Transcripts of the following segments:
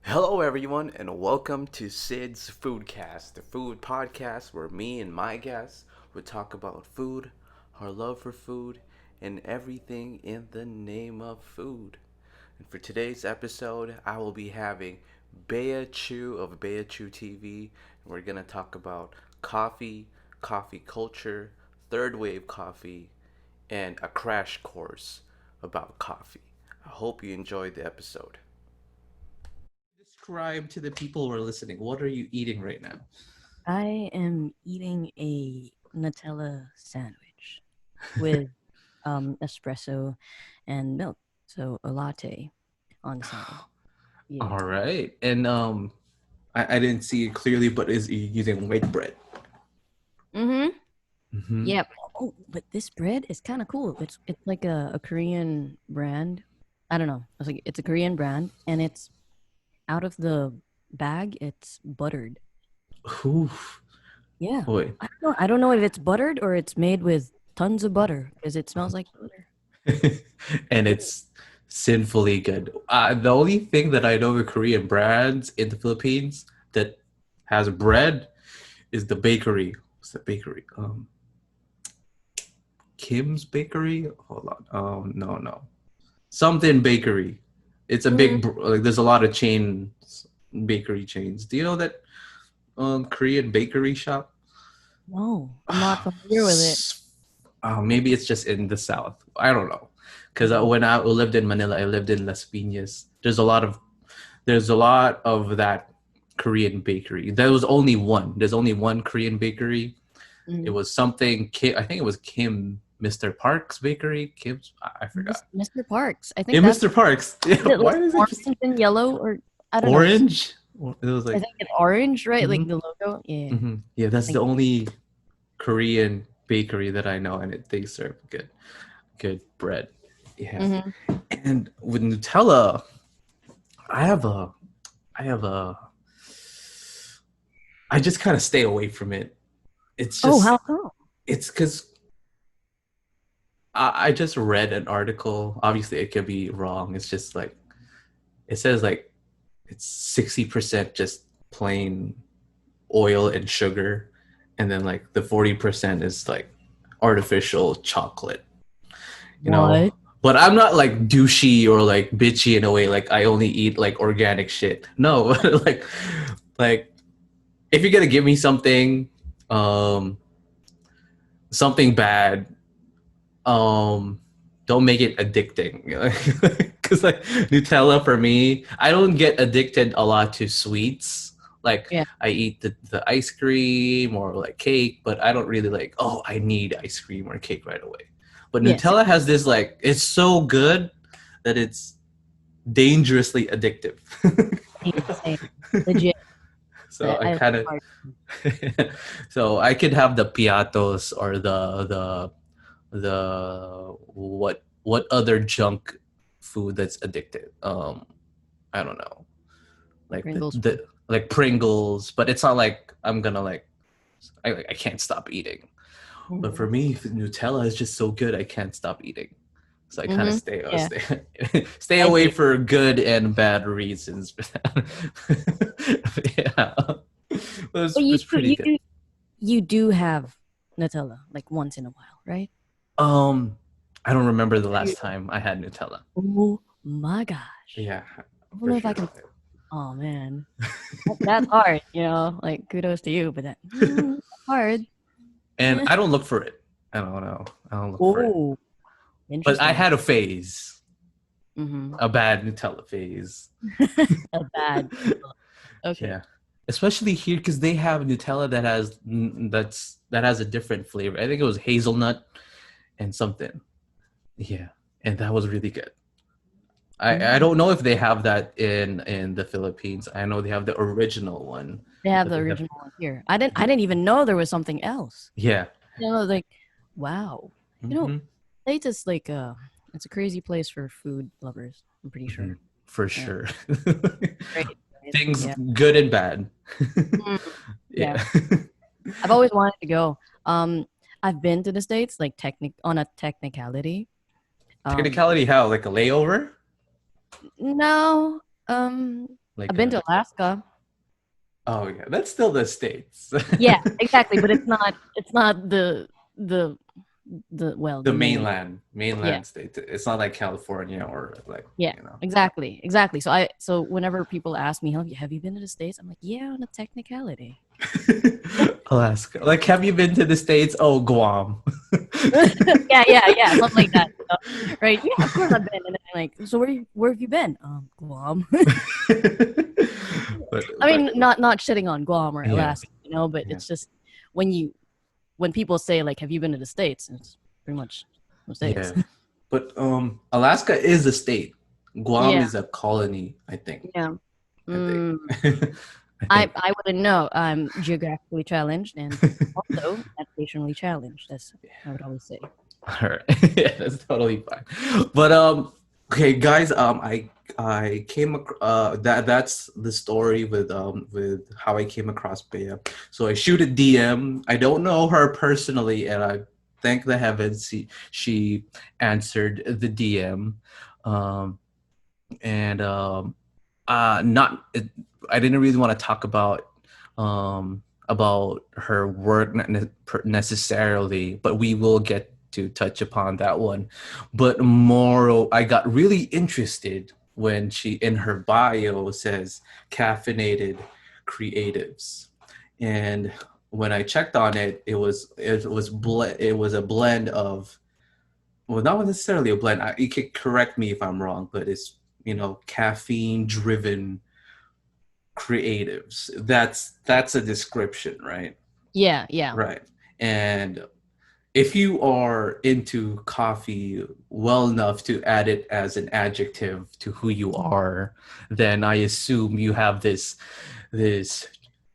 Hello, everyone, and welcome to Sid's Foodcast, the food podcast where me and my guests would talk about food, our love for food, and everything in the name of food. And for today's episode, I will be having Bea Chu of Bea Chu TV, and we're going to talk about coffee, coffee culture, third wave coffee, and a crash course about coffee. I hope you enjoyed the episode. Describe to the people who are listening, what are you eating right now? I am eating a Nutella sandwich with espresso and milk. So a latte on the side. Yeah. All right. And I didn't see it clearly, but is he using white bread? Mm-hmm. Mm-hmm. Yep. Oh, but this bread is kind of cool. It's like a Korean brand. I don't know. It's a Korean brand and it's out of the bag, it's buttered. Oof. Yeah. Boy. I don't know if it's buttered or it's made with tons of butter because it smells like butter. And it's sinfully good. The only thing that I know of Korean brands in the Philippines that has bread is the bakery. What's the bakery? Kim's Bakery? Hold on. No. Something bakery. It's a big like there's a lot of bakery chains. Do you know that Korean bakery shop? No, I'm not familiar with it. Maybe it's just in the south. I don't know. Because Mhm. when I lived in Manila, I lived in Las Piñas. There's a lot of that Korean bakery. There was only one. There's only one Korean bakery. It Mhm. was something. I think it was Kim, Mr. Parks Bakery. Kim's. I forgot. Mr. Parks. I Yeah, think that's Mr. Parks. Yeah, is it like why is it just orange and yellow or I don't know. orange? It was I like. think it's orange, right? Mm-hmm, Like the logo. Yeah. mm-hmm. Yeah, that's I think the only Korean bakery that I know, and they serve good bread. Yeah. Mhm. And with Nutella, I have a, I have a, I just kind of stay away from it. It's Oh, just, how come? it's because I just read an article. Obviously, it could be wrong. It's just like, it says like it's 60% just plain oil and sugar. And then like the 40% is like artificial chocolate, you know? What? But I'm not like douchey or like bitchy in a way. Like I only eat like organic shit. No, like if you're gonna give me um, something bad, um, don't make it addicting. Because like Nutella for me, I don't get addicted a lot to sweets. Like Yeah. I eat the ice cream or like cake, but I don't really like, oh, I need ice cream or cake right away. But Yes. Nutella has this like, it's so good that it's dangerously addictive. Same. Legit. So I I like kind of hard. so I could have the piatos or the what other junk food that's addictive. I don't know, like Pringles. the like Pringles, but it's not like I'm gonna like I can't stop eating. But for Mhm. me, Nutella is just so good I can't stop eating. So I kind of Mhm. Yeah. stay I away see. for good and bad reasons. Yeah, But it's pretty good. you do have Nutella like once in a while, right? Um, I don't remember the You- last time I had Nutella. Oh my gosh. Yeah, I don't for know if I sure. can. Oh man, that's hard. Like kudos to you, but that's hard. And I don't look for it. I don't know. I don't look for it. Oh, But I interesting. had a phase, Mm-hmm. a bad Nutella phase. A bad. Okay. Yeah, especially here because they have Nutella that has a different flavor. I think it was hazelnut and something. Yeah, and that was really good. I Mm. don't know if they have that in the Philippines. I know they have the original one, They have but the they have original one here. I didn't even know there was something else. yeah. Like, wow. You know, Hmm. States is like it's a crazy place for food lovers. I'm pretty Hmm. sure. For Yeah. sure. Great. Right? Things Yeah. good and bad. Mm, yeah. Yeah. I've always wanted to go. Um, I've been to the States like technic on a technicality. Um, Technicality how? Like a layover? no. Um, I've been to Alaska. Oh yeah, that's still the States. Yeah, exactly, but it's not. It's not the well, The the main. Yeah, mainland state. It's not like California or like, yeah, you know. exactly. So whenever people ask me, have you been to the States? I'm like, yeah, on a technicality. Alaska. Like, have you been to the States? Oh, Guam. Yeah, something like that. Right? Yeah, of course I've been. And then like, so where have you been? Guam. I mean, But not shitting on Guam or yeah, Alaska, but yeah, it's just when people say like, have you been to the States? It's pretty much the States. yeah. But Alaska is a state. Guam Yeah, is a colony, I think. yeah. I think. Mm, I think. I wouldn't know. I'm geographically challenged and also educationally challenged, as I would always say. All right. Yeah, that's totally fine. But okay, guys, I came that's the story with how I came across Bea. So I shoot a DM. I don't know her personally, and I thank the heavens she answered the DM. Um and not it, I didn't really want to talk about her work necessarily, but we will get to touch upon that one. But more, I got really interested when she in her bio says caffeinated creatives, and when I checked on it, it was a blend of, well, not necessarily a blend. You could correct me if I'm wrong, but it's, caffeine driven creatives. That's a description, right? Yeah. Right. And if you are into coffee well enough to add it as an adjective to who you are, then I assume you have this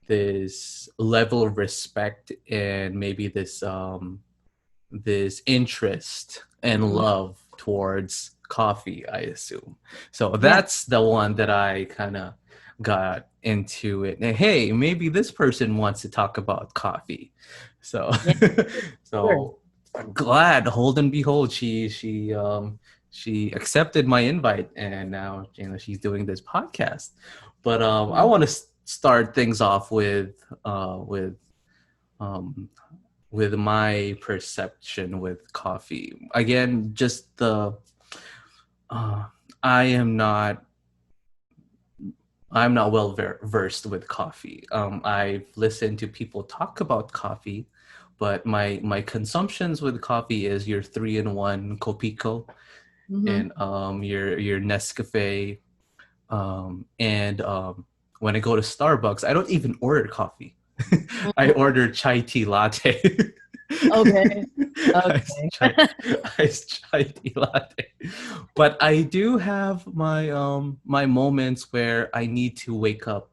this level of respect and maybe this interest and Mhm. love towards coffee, I assume. So Yeah. that's the one that I kind of got into it. And hey, maybe this person wants to talk about coffee. So Yeah. Sure. so I'm glad, hold and behold, she accepted my invite, and now she's doing this podcast. But I Yeah. want to start things off um with my perception with coffee. Again, just the uh, I am not I'm not well versed with coffee. I've listened to people talk about coffee, but my consumptions with coffee is your 3-in-1 Copico Hmm. and your Nescafe, and when I go to Starbucks, I don't even order coffee. I order chai tea latte. Okay. iced Okay. chai, iced chai tea latte. But I do have my moments where I need to wake up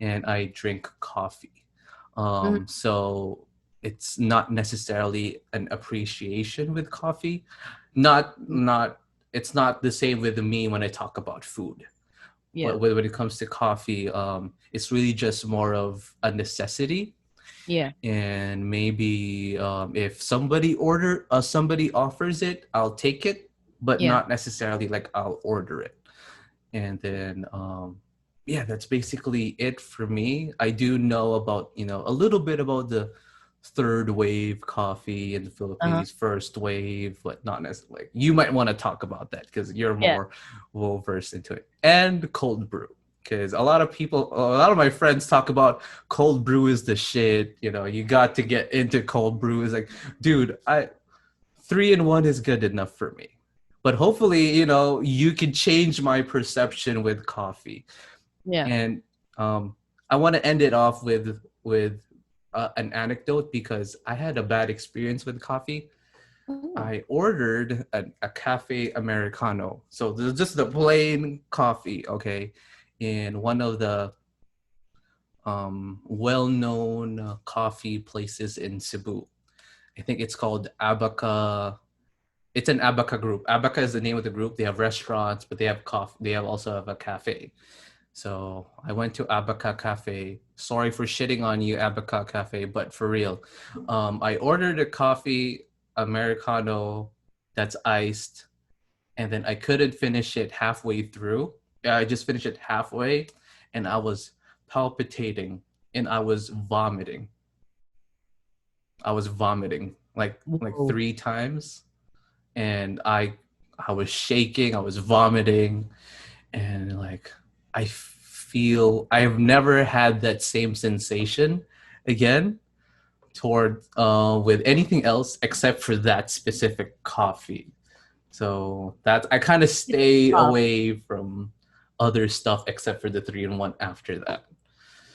and I drink coffee. Mhm. So it's not necessarily an appreciation with coffee. Not it's not the same with me when I talk about food. Yeah. But when it comes to coffee, it's really just more of a necessity. Yeah. And maybe if somebody offers it, I'll take it, but Yeah. not necessarily like I'll order it. And then yeah, that's basically it for me. I do know about, a little bit about the third wave coffee in the Uh-huh. Philippines, first wave, but not necessarily. Like, you might want to talk about that because you're Yeah. more well versed into it. And cold brew, because a lot of my friends talk about cold brew is the shit. You got to get into cold brew. It's like, dude, 3-in-1 is good enough for me. But hopefully, you can change my perception with coffee. Yeah. And I want to end it off with an anecdote because I had a bad experience with coffee. Oh. I ordered a cafe americano, so this is just the plain coffee, okay, in one of the well-known coffee places in Cebu. I think it's called Abaca. It's an Abaca group. Abaca is the name of the group. They have restaurants, but they have coffee. They also have a cafe. So I went to Abaca Cafe. Sorry for shitting on you, Abaca Cafe, but for real, I ordered a coffee americano that's iced, and then I couldn't finish it halfway through. I just finished it halfway, and I was palpitating and I was vomiting. I was vomiting like Whoa. 3 times, and I was shaking. I was vomiting, and like I have never had that same sensation again toward with anything else except for that specific coffee. So that I kind of stay Tough. away from other stuff except for the 3-in-1 after that.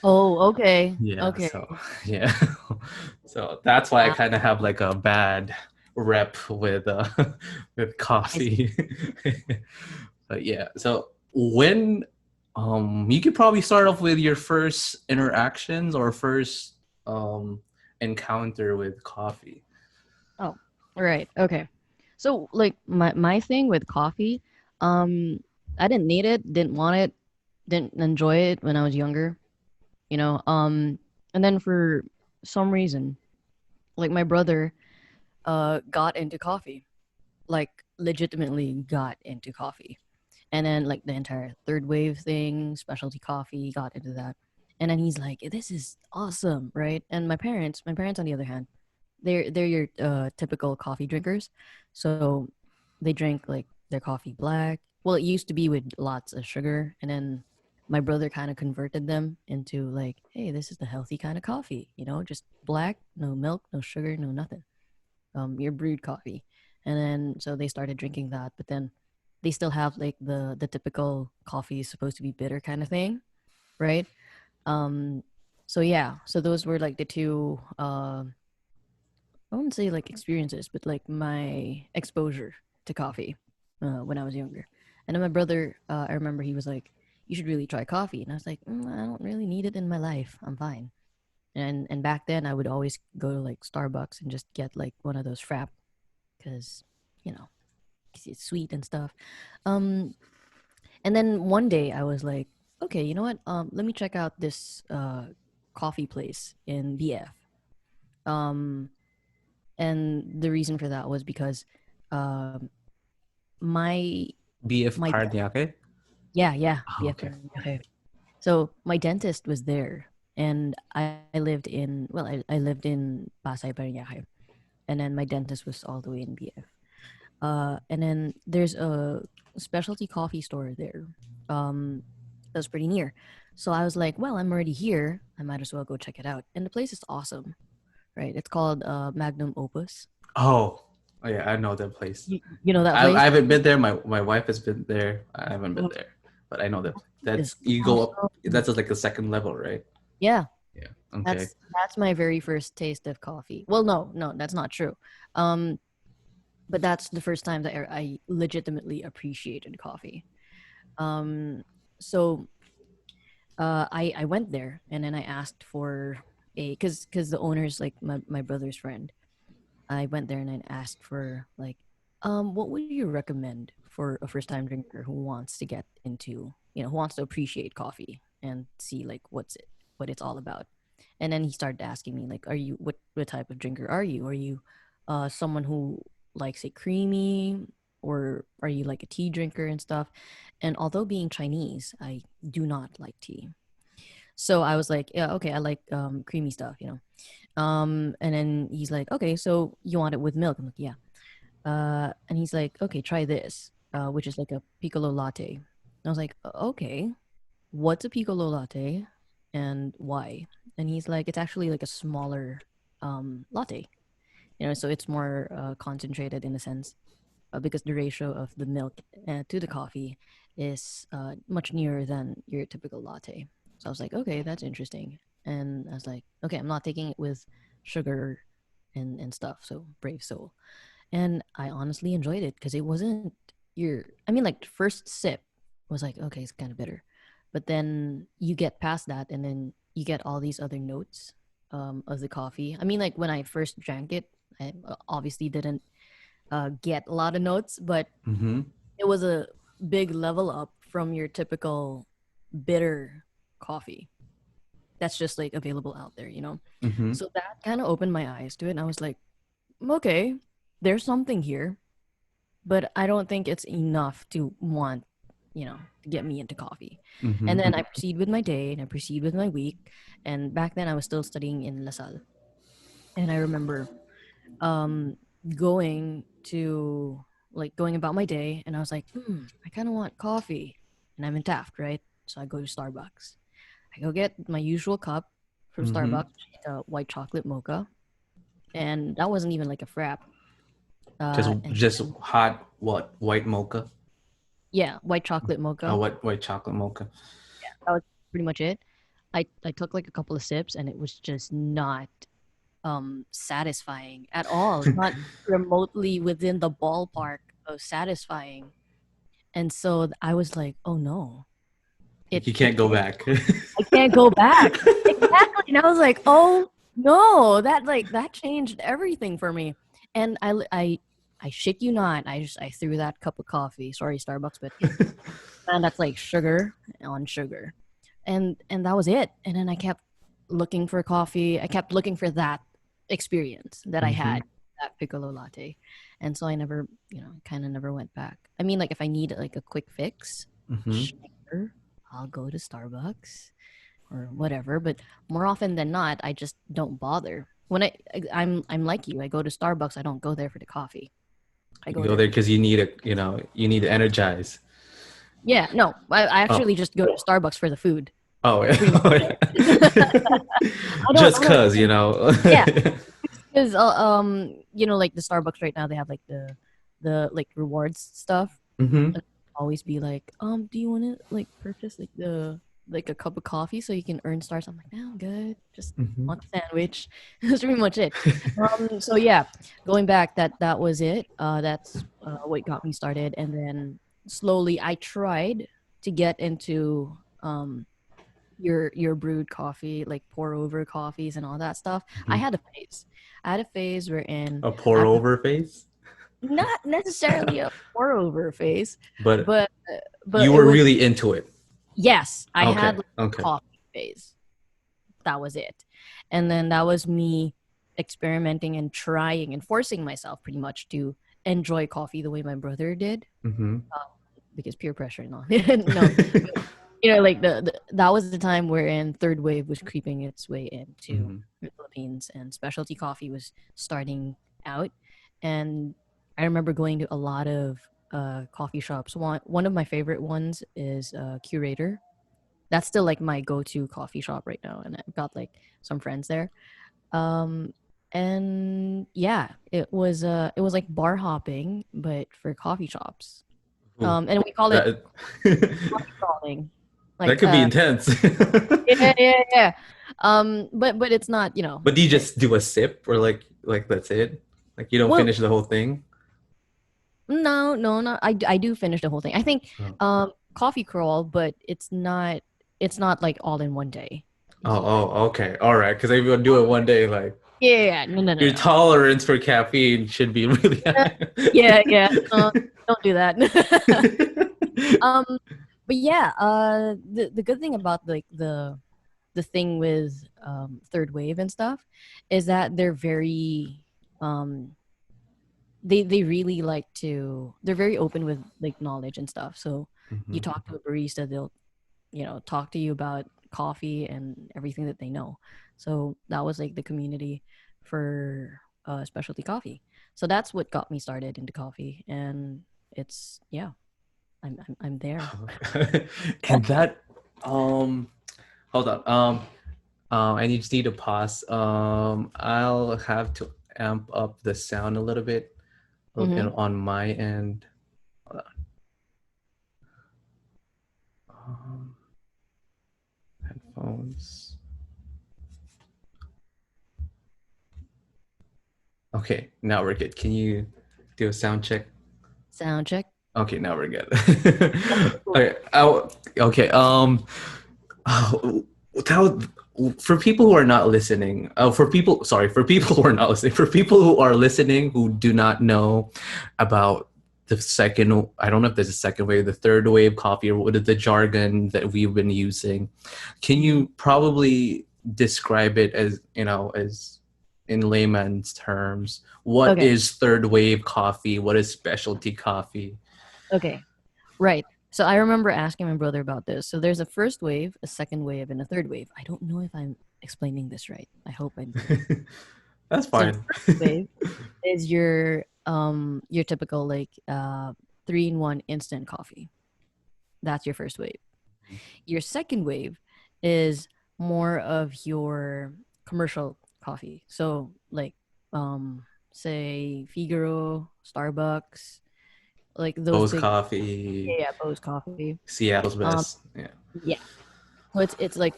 Oh, okay. Yeah, Okay. so yeah. So that's why I Ah, kind of have like a bad rep with with I see. coffee. But yeah, so when you could probably start off with your first interactions or first encounter with coffee. Oh, right. Okay. So like my thing with coffee, um, I didn't need it, didn't want it, didn't enjoy it when I was younger, you know. And then for some reason, like my brother, got into coffee, like legitimately got into coffee, and then like the entire third wave thing, specialty coffee, got into that, and then he's like, "This is awesome, right?" And my parents on the other hand, they're your typical coffee drinkers, so they drink like their coffee black. Well, it used to be with lots of sugar, and then my brother kind of converted them into like, hey, this is the healthy kind of coffee, just black, no milk, no sugar, no nothing. Your brewed coffee, and then so they started drinking that, but then they still have like the typical coffee is supposed to be bitter kind of thing, right? Um, so yeah, so those were like the two I wouldn't say like experiences, but like my exposure to coffee when I was younger. And then my brother, I remember he was like, "You should really try coffee," and I was like, "I don't really need it in my life. I'm fine." And back then, I would always go to like Starbucks and just get like one of those frap because you know 'cause it's sweet and stuff. Um, and then one day I was like, "Okay, you know what? Let me check out this coffee place in BF." Um, and the reason for that was because um my BF my Paranaque? yeah, Oh, BF okay. okay. So my dentist was there, and I lived in I lived in Pasay Paranaque, and then my dentist was all the way in BF. And then there's a specialty coffee store there. That's pretty near. So I was like, well, I'm already here. I might as well go check it out. And the place is awesome, right? It's called Magnum Opus. Oh, oh yeah, I know that place. You know that I place? haven't been there. My wife has been there. I haven't been there, but I know that It's that's you go up. awesome. That's just like the second level, right? Yeah, Yeah. Okay. that's my very first taste of coffee. Well, no, that's not true. Um, but that's the first time that I legitimately appreciated coffee. Um, so I went there and then I asked for a because the owner's like my brother's friend. I went there and I asked for like, what would you recommend for a first time drinker who wants to get into, who wants to appreciate coffee and see like what it's all about. And then he started asking me like, are you what type of drinker are you? Are you someone who likes it creamy, or are you like a tea drinker and stuff? And although being Chinese, I do not like tea. So I was like, yeah, okay, I like creamy stuff, and then he's like, okay, so you want it with milk? I'm like, yeah. And he's like, okay, try this, which is like a piccolo latte. I was like, okay, what's a piccolo latte and why? And he's like, it's actually like a smaller latte, so it's more concentrated in a sense, because the ratio of the milk to the coffee is much nearer than your typical latte. So I was like, okay, that's interesting. And I was like, okay, I'm not taking it with sugar and stuff. So brave soul. And I honestly enjoyed it because it wasn't I mean, like, the first sip was like, okay, it's kind of bitter. But then you get past that and then you get all these other notes of the coffee. I mean, like, when I first drank it, I obviously didn't get a lot of notes, but Mm-hmm. it was a big level up from your typical bitter coffee that's just like available out there, Mm-hmm. So that kind of opened my eyes to it, and I was like, okay, there's something here, but I don't think it's enough to want to get me into coffee. Mm-hmm. And then I proceed with my day and I proceed with my week. And back then I was still studying in LaSalle. And I remember um going about my day, and I was like, I kind of want coffee. And I'm in Taft, right? So I go to Starbucks. I go get my usual cup from Mm-hmm. Starbucks, the white chocolate mocha. And that wasn't even like a frap. And Just hot white mocha. yeah, white chocolate mocha. White chocolate mocha. That was pretty much it. I took like a couple of sips, and it was just not satisfying at all. Not remotely within the ballpark of satisfying. And so I was like, oh no. You can't go back. I can't go back. Exactly. And I was like, oh no, that changed everything for me. And I shit you not, I threw that cup of coffee. Sorry, Starbucks, but and that's like sugar on sugar. And that was it. And then I kept looking for coffee. I kept looking for that experience that I had, that piccolo latte. And so I never, kind of never went back. I mean, like if I need like a quick fix, sure, I'll go to Starbucks or whatever. But more often than not, I just don't bother. When I'm like you, I go to Starbucks. I don't go there for the coffee. I You go there because you need you need to energize. Yeah, no, I actually just go to Starbucks for the food. Oh, yeah. Just cause, Yeah, because like the Starbucks right now, they have like the like rewards stuff. Mm-hmm. And always be like, do you want to like purchase like a cup of coffee so you can earn stars? I'm like, no, I'm good. Just want a sandwich. That's pretty much it. So yeah, going back, that was it. That's what got me started, and then slowly I tried to get into your brewed coffee, like pour over coffees and all that stuff. I had a phase wherein A pour over phase? not necessarily a pour over phase, But but you it were was, really into it. yes, I Okay. had like Okay. a coffee phase. That was it. And then that was me experimenting and trying and forcing myself pretty much to enjoy coffee the way my brother did, Mm-hmm. because peer pressure and all. No, like that was the time wherein third wave was creeping its way into the Philippines, and specialty coffee was starting out. And I remember going to a lot of coffee shops. One of my favorite ones is Curator. That's still like my go-to coffee shop right now, and I've got like some friends there. Um, and yeah, it was like bar hopping, but for coffee shops. And we call it coffee crawling. That Like could be intense. yeah. But it's not, But do you just do a sip, or like that's it? Like you don't well, finish the whole thing? no. I do finish the whole thing. I think Oh. coffee crawl, but it's not like all in one day. Okay. All right. Because if you do it one day, like Yeah. No. your tolerance for caffeine should be really high. Yeah. Don't do that. But yeah, the good thing about like the thing with third wave and stuff is that they're very they really like to, they're very open with like knowledge and stuff. So you talk to a barista, they'll talk to you about coffee and everything that they know. So that was like the community for specialty coffee. So that's what got me started into coffee, and it's I'm there. And that hold on. I just need to pause. I'll have to amp up the sound a little bit on my end. Hold on. Headphones. Okay, now we're good. Can you do a sound check? Sound check. Okay, now we're good. Okay. For people who are not listening, for people who are not listening, for people who are listening who do not know about the second, I don't know if there's a second wave, the third wave coffee, or what is the jargon that we've been using, can you probably describe it as in layman's terms? What is third wave coffee? What is specialty coffee? Okay, right. So I remember asking my brother about this. So there's a first wave, a second wave, and a third wave. I don't know if I'm explaining this right. I hope I do. That's So the fine. first wave is your typical like 3-in-1 instant coffee. That's your first wave. Your second wave is more of your commercial coffee. So like say Figaro, Starbucks, like those Bose big, Coffee, yeah, Bose coffee. Seattle's Um best. Yeah. yeah. So it's like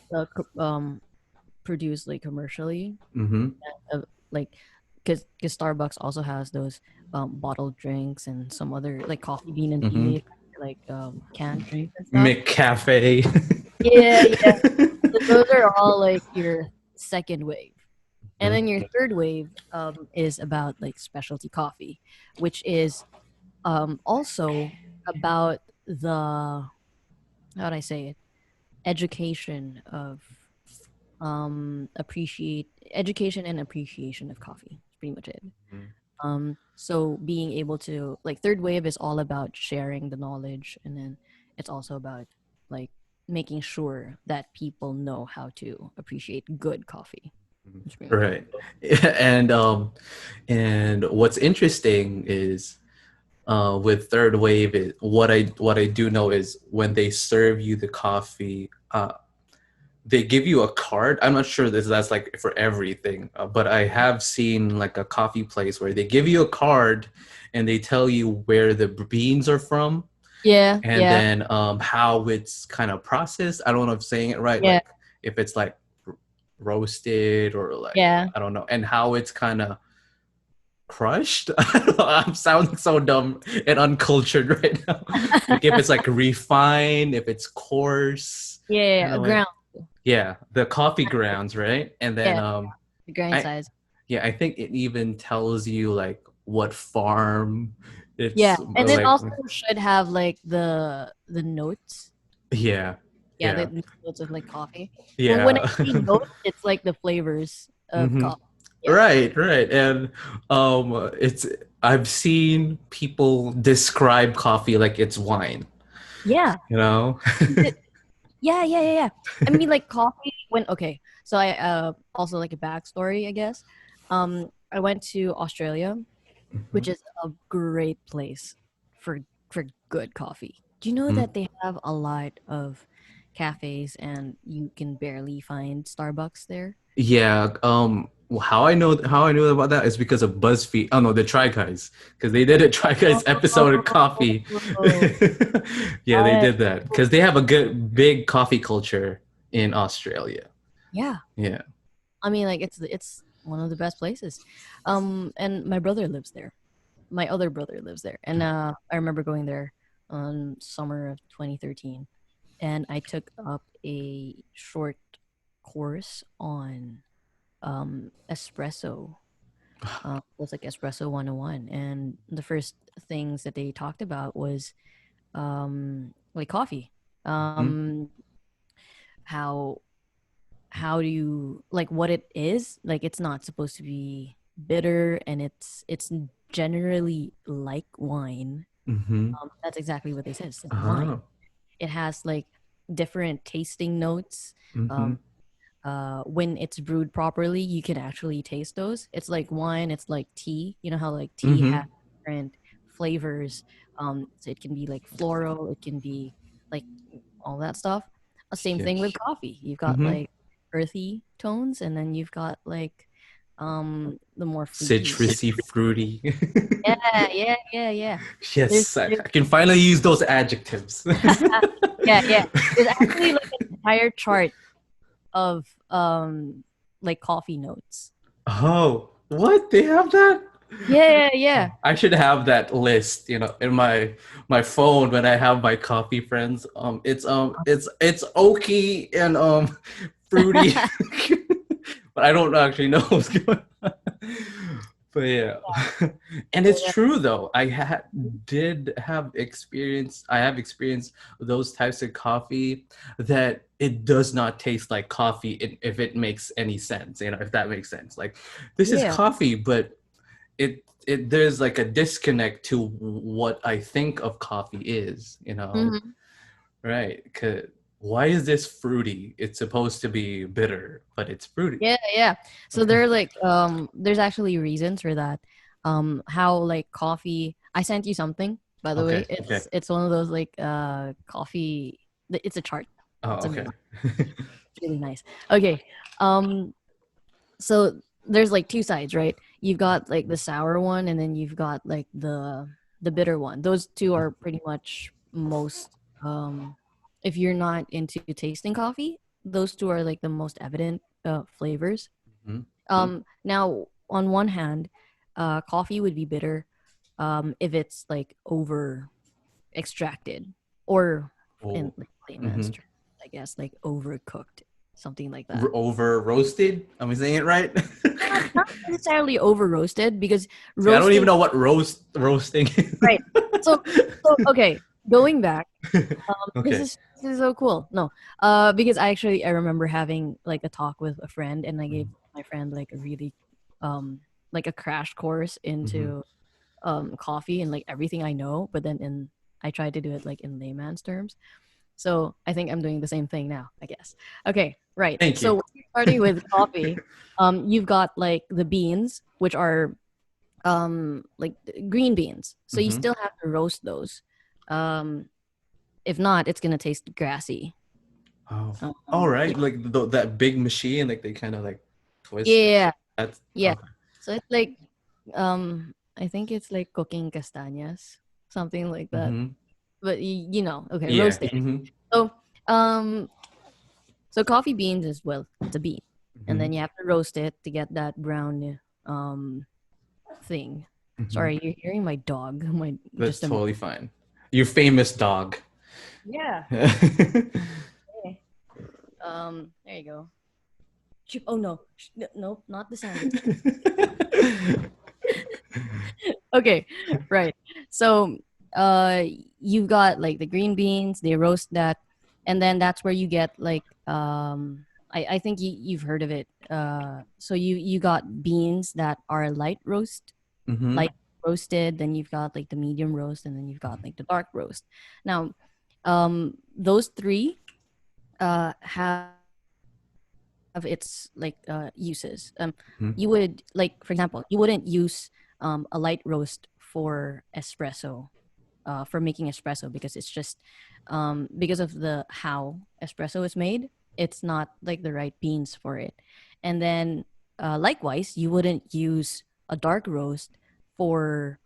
produced like commercially, Mm-hmm. like because Starbucks also has those bottled drinks and some other like coffee bean and Mm-hmm. tea like canned drinks and stuff. McCafe. Yeah, yeah. So those are all like your second wave. And Mhm. then your third wave is about like specialty coffee, which is also about the how do I say it? Education of appreciate education and appreciation of coffee. That's pretty much it. So being able to like third wave is all about sharing the knowledge, and then it's also about like making sure that people know how to appreciate good coffee. That's pretty much it. Right. And and what's interesting is with third wave is what I do know is when they serve you the coffee, they give you a card. I'm not sure that's like for everything, but I have seen like a coffee place where they give you a card and they tell you where the beans are from Yeah, and yeah, then how it's kind of processed. I don't know if I'm saying it right, yeah, like if it's like roasted or like yeah. I don't know, and how it's kind of crushed. I don't know, I'm sounding so dumb and uncultured right now. Like if it's like refined, if it's coarse, Yeah, yeah, in yeah, a a way. ground. Yeah, the coffee grounds, right? And then Yeah, the grind I size. yeah, I think it even tells you like what farm Yeah, it's and then like. also should have like the notes. Yeah, Yeah, yeah, the notes of like coffee. And when I yeah. say notes, it's like the flavors of Hmm. coffee. Yeah, Right, right, and it's I've seen people describe coffee like it's wine. yeah. You know. Yeah, yeah, yeah, yeah. I mean, like coffee. When okay, so I also like a backstory, I guess. I went to Australia, which Mhm. is a great place for for good coffee. Do you know Mhm. that they have a lot of cafes and you can barely find Starbucks there? Yeah. How I know about that is because of BuzzFeed. Oh no, the Try Guys, because they did a Try Guys episode of coffee. Oh, Yeah, they uh, did that because they have a good big coffee culture in Australia. yeah. Yeah. I mean, like it's one of the best places. And my brother lives there. My other brother lives there, and I remember going there on summer of 2013, and I took up a short course on espresso. It was like espresso 101, and the first things that they talked about was like coffee. Mhm. How how do you like what it is? Like it's not supposed to be bitter, and it's generally like wine. Mhm. That's exactly what they said. It's like wine. Oh. It has like different tasting notes. Um, Mhm. when it's brewed properly, you can actually taste those. It's like wine. It's like tea. You know how like tea has Mhm. different flavors. So it can be like floral. It can be like all that stuff. Same Yeah. thing with coffee. You've got Mhm. like earthy tones, and then you've got like the more fruity. Citrusy, fruity. Yeah, yeah, yeah, yeah. There's, Yes, I there's can finally use those adjectives. yeah, yeah. There's actually like an entire chart of like coffee notes. Oh, what? They have that? Yeah, yeah, I should have that list, in my phone when I have my coffee friends. It's oaky and fruity, but I don't actually know what's going on. But yeah, and it's yeah. true though. I have experienced those types of coffee that it does not taste like coffee if it makes any sense. If that makes sense. Like this is Yeah. coffee, but there's like a disconnect to what I think of coffee is. Mhm. Right. Why is this fruity? It's supposed to be bitter, but it's fruity. Yeah. So there are like there's actually reasons for that. How like coffee. I sent you something, by the way. Okay. It's one of those like coffee. It's a chart. Oh, It's okay. amazing. It's really nice. Okay. Um. So there's like two sides, right? You've got like the sour one, and then you've got like the bitter one. Those two are pretty much most. If you're not into tasting coffee, those two are like the most evident flavors. Mhm. Now on one hand, coffee would be bitter if it's like over extracted or in Oh. like layman's Hmm. terms, I guess like overcooked, something like that. Over roasted? Am I saying it right? Not necessarily over roasted because See, I don't even roasting, know what roasting is. right? So, okay, going back, this Okay. is this is so cool. No, because I remember having like a talk with a friend, and I gave my friend like a really, like a crash course Mm-hmm. into coffee and like everything I know, but then in I tried to do it like in layman's terms. So I think I'm doing the same thing now, I guess. Okay, right. Thank So you. when you're starting with coffee, you've got like the beans, which are like green beans. So you Mm-hmm. still have to roast those. Um, if not, it's gonna taste grassy. Oh, all Yeah, right. Like that big machine, like they kind of like twist. yeah, That's yeah. okay. So it's like I think it's like cooking castañas, something like that. Mm-hmm. But you know, okay, Yeah. roasting. Mm-hmm. So um, so coffee beans as well. It's a bean, and Mm-hmm. then you have to roast it to get that brown thing. Mm-hmm. Sorry, you're hearing my dog. My That's just a totally fine. Your famous dog. yeah. Okay. There you go. Oh no, no, not the sandwich. Okay, right. So, uh, you've got like the green beans. They roast that, and then that's where you get like I think you've heard of it. So you got beans that are Mm-hmm. light roasted. Then you've got like the medium roast, and then you've got like the dark roast. Now, those three have its like uses. You would like, for example, you wouldn't use a light roast for espresso, for making espresso, because it's just because of the how espresso is made. It's not like the right beans for it. And then likewise, you wouldn't use a dark roast for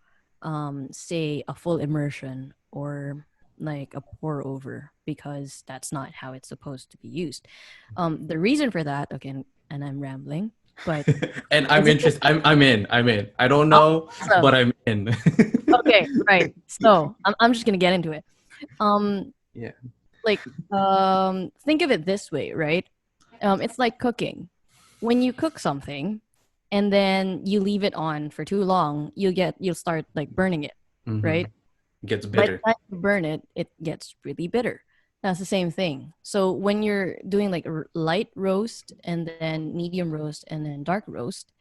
say a full immersion or like a pour over, because that's not how it's supposed to be used. The reason for that, again, and I'm rambling, but And I'm it's a interested. I'm in. I'm in. I don't know, awesome. but I'm in. Okay, right. So I'm just gonna get into it. Um, Yeah. like think of it this way, right? It's like cooking. When you cook something and then you leave it on for too long, you'll start like burning it, Mm-hmm. right? Gets By the bitter. time you burn it, it gets really bitter. That's the same thing. So when you're doing like a light roast and then medium roast and then dark roast,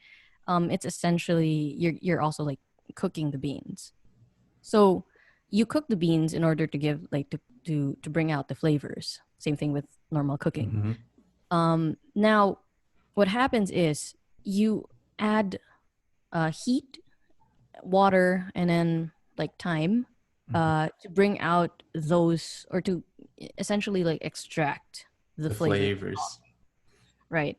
it's essentially you're also like cooking the beans. So you cook the beans in order to give like to bring out the flavors. Same thing with normal cooking. Mm-hmm. Now, what happens is you add heat, water, and then like time to bring out those, or to essentially like extract the The flavor, flavors. right?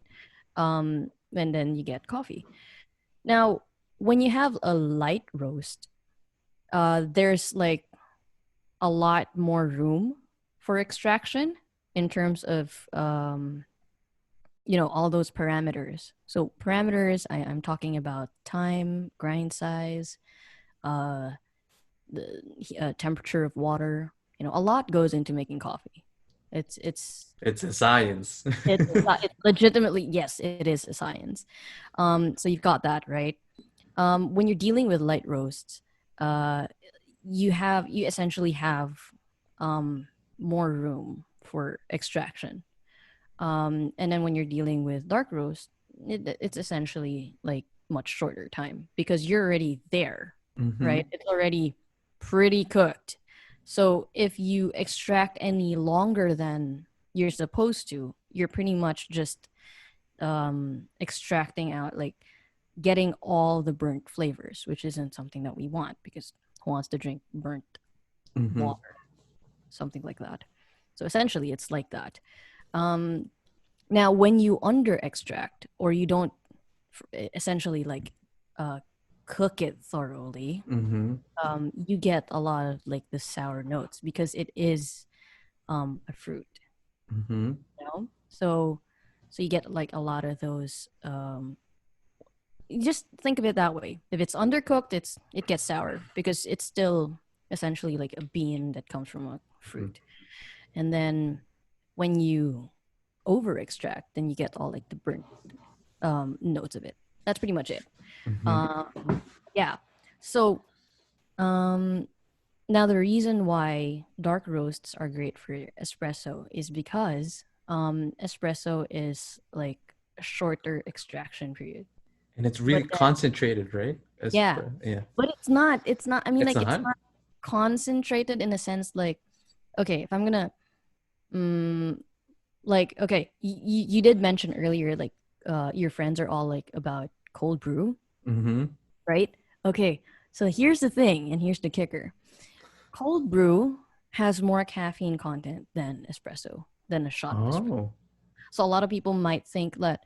And then you get coffee. Now, when you have a light roast, there's like a lot more room for extraction in terms of all those parameters. So parameters, I'm talking about time, grind size, uh, the temperature of water. A lot goes into making coffee. It's it's It's a science. it's legitimately, yes, it is a science. So you've got that right. When you're dealing with light roasts, uh, you essentially have more room for extraction. And then when you're dealing with dark roast, it's essentially like much shorter time because you're already there, Mm-hmm. right? It's already pretty cooked. So if you extract any longer than you're supposed to, you're pretty much just extracting out, like getting all the burnt flavors, which isn't something that we want, because who wants to drink burnt Mm-hmm. water, something like that. So essentially it's like that. um Now when you under extract, or you don't essentially like uh cook it thoroughly, Mm-hmm. you get a lot of like the sour notes, because it is a fruit, Mm-hmm. you know. So you get like a lot of those. You just think of it that way. If it's undercooked, it gets sour, because it's still essentially like a bean that comes from a fruit. And then when you over extract, then you get all like the burnt notes of it. That's pretty much it. Mm-hmm. Yeah. So um now the reason why dark roasts are great for espresso is because espresso is like a shorter extraction period. And it's But really then, concentrated, right? yeah, Yeah. but it's not, I mean, It's like, it's not. not concentrated in a sense, like, okay, if I'm gonna mm, like, okay, you did mention earlier, like, your friends are all like about cold brew, Mm-hmm. right? Okay, so here's the thing, and here's the kicker. Cold brew has more caffeine content than espresso, than a shot of espresso. Oh. So a lot of people might think that,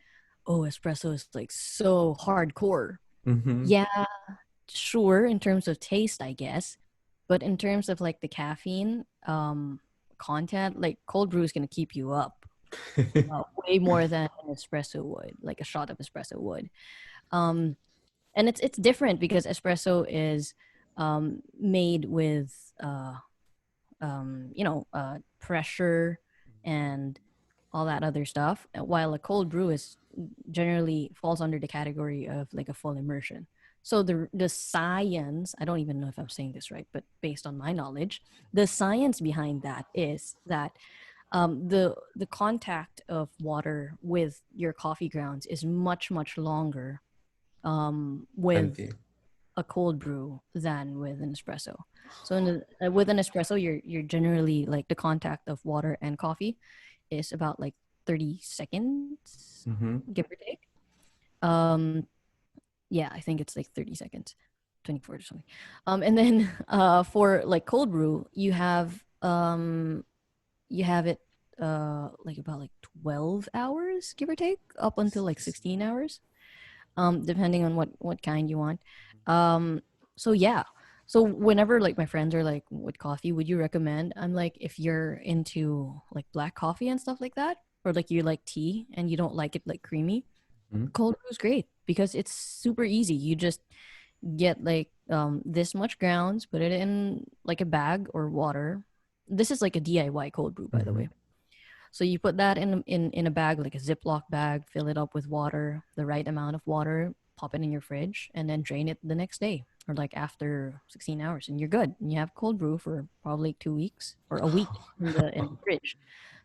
oh, espresso is like so hardcore. Mm-hmm. Yeah, sure, in terms of taste, I guess. But in terms of like the caffeine content, like cold brew is gonna keep you up way more than an espresso would, like a shot of espresso would. Um, and it's different because espresso is made with pressure and all that other stuff, while a cold brew is generally falls under the category of like a full immersion. So the science, I don't even know if I'm saying this right, but based on my knowledge, the science behind that is that the contact of water with your coffee grounds is much longer with Plenty. a cold brew than with an espresso. So with an espresso, you're generally like the contact of water and coffee is about like 30 seconds, Mm-hmm. give or take. Um, yeah, I think it's like 30 seconds, 24 or something. And then for like cold brew, you have it like about like 12 hours, give or take, up until like 16 hours, depending on what kind you want. Um, so yeah. So whenever like my friends are like, "What coffee would you recommend?" I'm like, if you're into like black coffee and stuff like that, or like you like tea and you don't like it like creamy, Mm-hmm. cold brew is great because it's super easy. You just get like this much grounds, put it in like a bag or water. This is like a DIY cold brew, by the Mm-hmm. way. So you put that in a bag, like a Ziploc bag, fill it up with water, the right amount of water, pop it in your fridge, and then drain it the next day or like after 16 hours, and you're good. And you have cold brew for probably 2 weeks or a week in the fridge.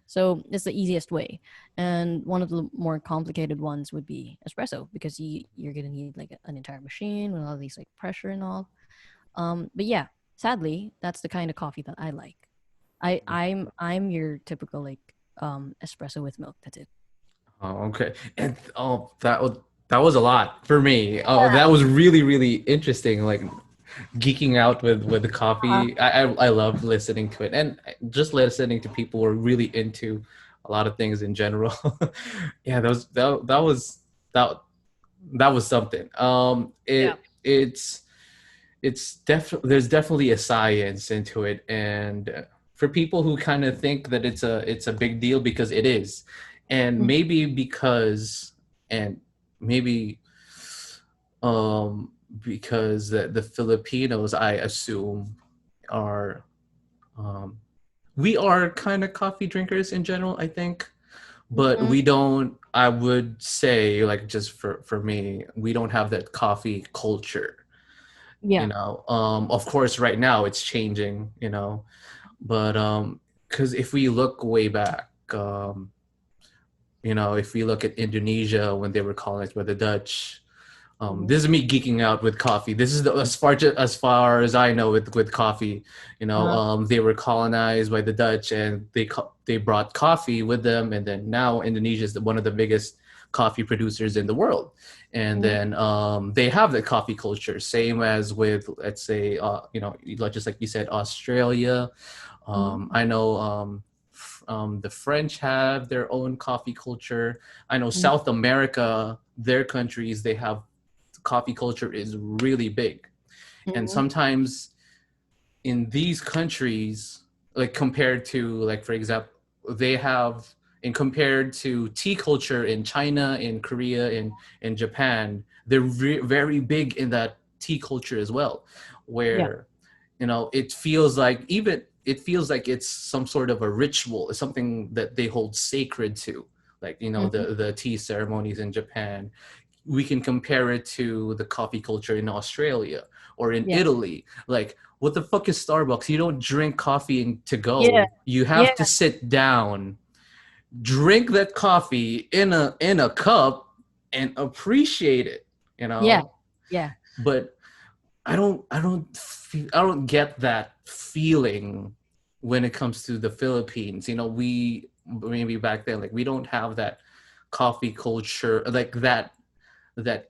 So it's the easiest way. And one of the more complicated ones would be espresso, because you're gonna need like an entire machine with all these like pressure and all. But yeah, sadly, that's the kind of coffee that I like. I'm your typical like espresso with milk. That's it. Oh, okay. And that was a lot for me. Oh, that was really really interesting. Like geeking out with the Uh, coffee. I love listening to it, and just listening to people who are really into a lot of things in general. Yeah, that that was something. yeah. It's definitely there's definitely a science into it, and for people who kind of think that it's a big deal, because it is, and Mm. and maybe um because the Filipinos, I assume, are um we are kind of coffee drinkers in general, I think, but Mhm. we don't, I would say, like, just for me, we don't have that coffee culture, Yeah. of course right now it's changing, but because if we look way back, if we look at Indonesia when they were colonized by the Dutch, Mhm. This is me geeking out with coffee. This is as far as I know with coffee. Uh-huh. They were colonized by the Dutch, and they brought coffee with them, and then now Indonesia is one of the biggest coffee producers in the world. And Mhm. then they have the coffee culture, same as with, let's say, just like you said, Australia. Mhm. I know the French have their own coffee culture. I know South America, their countries, they have coffee culture is really big. And Mhm. sometimes in these countries, like compared to, like, for example, they have, and compared to tea culture in China, in Korea, in Japan, they're very big in that tea culture as well, Yeah. where it feels like it's some sort of a ritual. It's something that they hold sacred to, like, Mhm. the tea ceremonies in Japan. We can compare it to the coffee culture in Australia or in Yeah. Italy. Like, what the fuck is Starbucks? You don't drink coffee to Yeah. go. You Yeah. have to sit down, drink that coffee in a cup, and appreciate it. You Yeah. know, Yeah. but I don't get that feeling when it comes to the Philippines. We maybe back then, like, we don't have that coffee culture, like that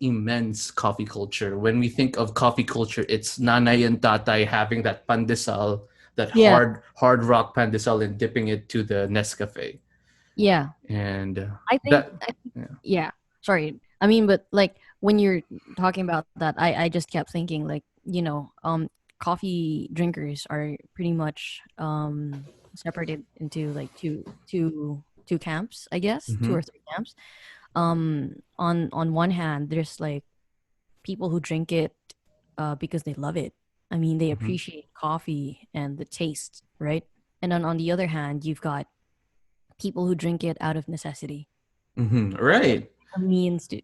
immense coffee culture. When we think of coffee culture, it's nanay and tatay having that pandesal, that Yeah. hard rock pandesal, and dipping it to the Nescafe. Yeah. And I think yeah. yeah. Sorry. I mean, but like when you're talking about that, I just kept thinking like, coffee drinkers are pretty much separated into like two camps, I guess, two Mm-hmm, or three camps. On one hand, there's like people who drink it because they love it. I mean, they mm-hmm, appreciate coffee and the taste, right? And then on the other hand, you've got people who drink it out of necessity, mm-hmm. like Right. a means to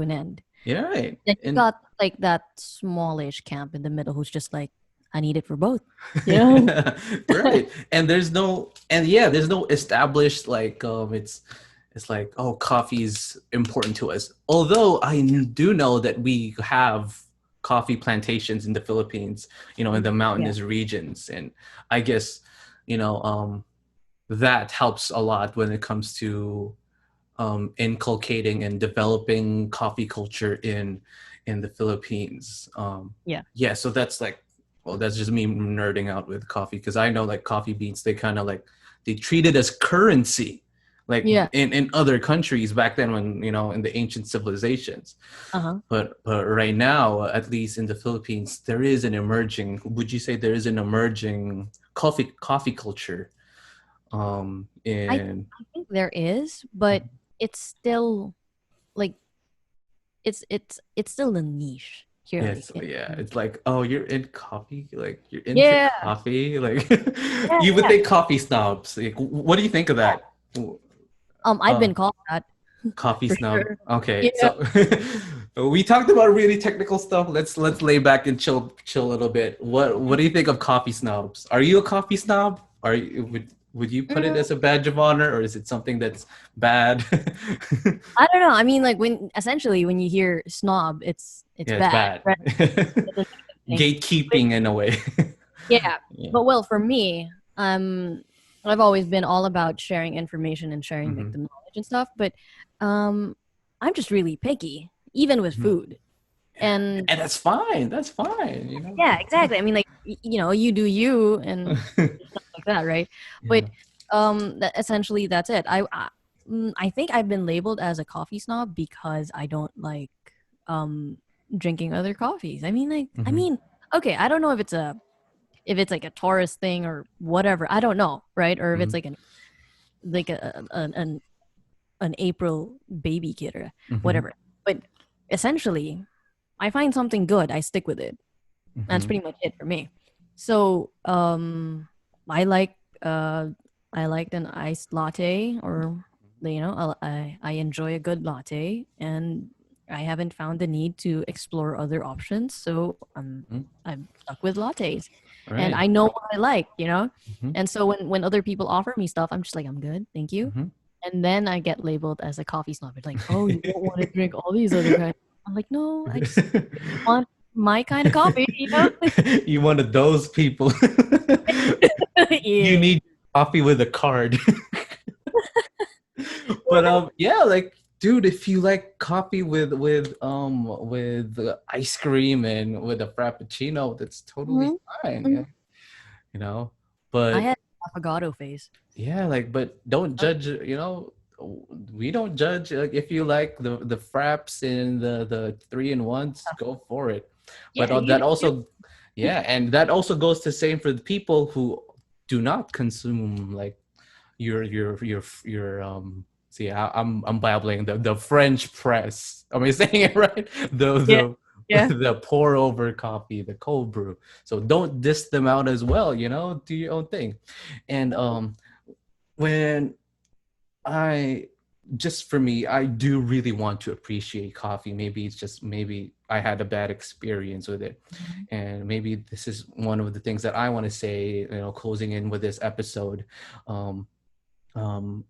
an end. Yeah, right. Then you've And got like that smallish camp in the middle who's just like, I need it for both. You know? right. And there's no established, like, it's like, oh, coffee is important to us. Although do know that we have coffee plantations in the Philippines, in the Yeah. mountainous regions. And I guess, you know, um, that helps a lot when it comes to inculcating and developing coffee culture in the Philippines. Yeah. Yeah, so that's like, well, that's just me nerding out with coffee, because I know, like, coffee beans, they kind of, like, they treat it as currency, like Yeah. in other countries back then, when, in the ancient civilizations. Uh-huh. But right now, at least in the Philippines, there is an emerging. Would you say there is an emerging coffee culture? I In I think there is, but it's still like it's still a niche here, like Yes, yeah. It's like, oh, you're in coffee, like, you're into yeah, coffee, like, yeah, you would yeah. think coffee snobs. Like, what do you think of that? I've Uh, been called that Coffee for snob. sure. Okay, Yeah. so we talked about really technical stuff. Let's lay back and chill a little bit. What do you think of coffee snobs? Are you a coffee snob? Would you put it Mm, as a badge of honor, or is it something that's bad? I don't know. I mean, like when essentially when you hear snob, it's Yeah, it's bad, bad. right? It's a negative thing. But Gatekeeping in a way. yeah, Yeah. but well, for me, I've always been all about sharing information and sharing like Hmm. the knowledge and stuff. But um, I'm just really picky, even with food. And And that's fine. That's fine. yeah, exactly. I mean, like you do you and stuff like that, right? Yeah. But essentially that's it. I think I've been labeled as a coffee snob because I don't like um drinking other coffees. Hmm. Okay, I don't know if it's like a tourist thing or whatever. I don't know, right? Or if it's Hmm. like an April baby kid or Hmm. whatever. But essentially, I find something good, I stick with it. That's Hmm. pretty much it for me. So I like uh I liked an iced latte, or I enjoy a good latte, and I haven't found the need to explore other options, so I'm stuck with lattes, and Right. I know what I like. Hmm. And so when other people offer me stuff, I'm just like, I'm good, thank you. Hmm. And then I get labeled as a coffee snob. It's like, oh, you don't want to drink all these other kinds. I'm like, no, I just want my kind of coffee, you know? You one of those people. You Yeah. need coffee with a card. But yeah, like dude, if you like coffee with ice cream and with a frappuccino, that's totally Mhm, fine. mhm. Yeah, you know. I But had affogato phase. yeah, like, but don't judge. We don't judge. Like, if you like the fraps and the 3-in-1s, go for it. But Yeah, you that do you. also, yeah, and that also goes the same for the people who do not consume like your see, I'm babbling the French press. Am I saying it right? The Yeah, the yeah. the pour over coffee, the cold brew. So don't diss them out as well. Do your own thing. And when I just for me, I do really want to appreciate coffee. Maybe it's just maybe I had a bad experience with it. Mhm. And maybe this is one of the things that I want to say, closing in with this episode. Um,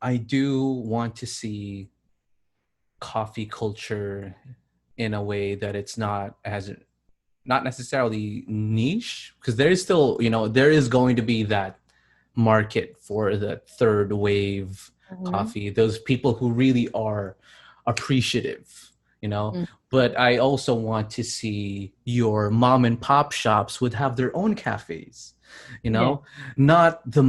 I do want to see coffee culture in a way that it's not necessarily niche, because there is still, there is going to be that market for the third wave Mhm, coffee, those people who really are appreciative, you know. mhm. But I also want to see your mom and pop shops would have their own cafes, you Yeah, know, not the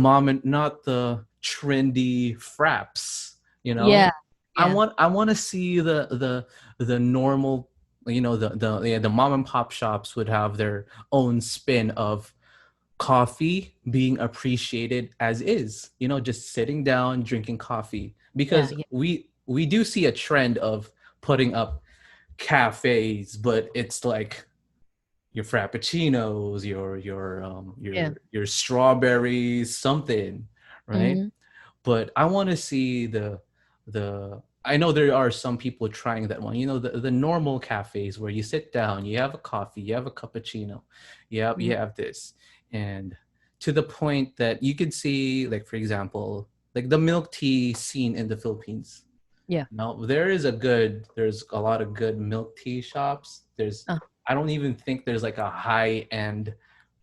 trendy fraps, you yeah, know. I yeah, want I want to see the normal, the mom and pop shops would have their own spin of coffee being appreciated as is, just sitting down drinking coffee, yeah, because yeah, we do see a trend of putting up cafes, but it's like your frappuccinos, yeah. your strawberries, something, right? Mhm. But I want to see the I know there are some people trying that one. The normal cafes where you sit down, you have a coffee, you have a cappuccino, you Mhm. have this, and to the point that you could see, like, for example, like the milk tea scene in the Philippines. Yeah. Now there's a lot of good milk tea shops. Uh, I don't even think there's like a high end